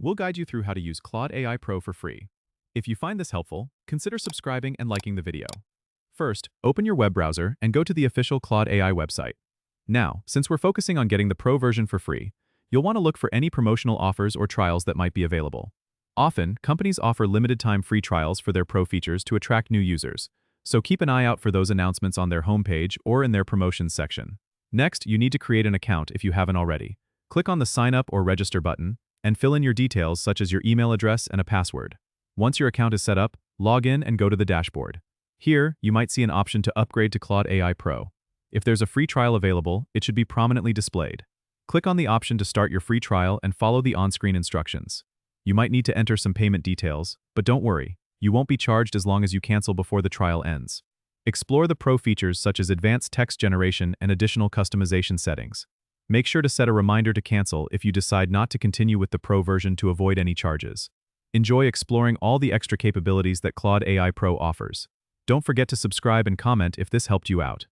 we'll guide you through how to use Claude AI Pro for free. If you find this helpful, consider subscribing and liking the video. First, open your web browser and go to the official Claude AI website. Now, since we're focusing on getting the Pro version for free, you'll want to look for any promotional offers or trials that might be available. Often, companies offer limited-time free trials for their Pro features to attract new users, so keep an eye out for those announcements on their homepage or in their promotions section. Next, you need to create an account if you haven't already. Click on the Sign Up or Register button and fill in your details such as your email address and a password. Once your account is set up, log in and go to the dashboard. Here, you might see an option to upgrade to Claude AI Pro. If there's a free trial available, it should be prominently displayed. Click on the option to start your free trial and follow the on-screen instructions. You might need to enter some payment details, but don't worry, you won't be charged as long as you cancel before the trial ends. Explore the Pro features such as advanced text generation and additional customization settings. Make sure to set a reminder to cancel if you decide not to continue with the Pro version to avoid any charges. Enjoy exploring all the extra capabilities that Claude AI Pro offers. Don't forget to subscribe and comment if this helped you out.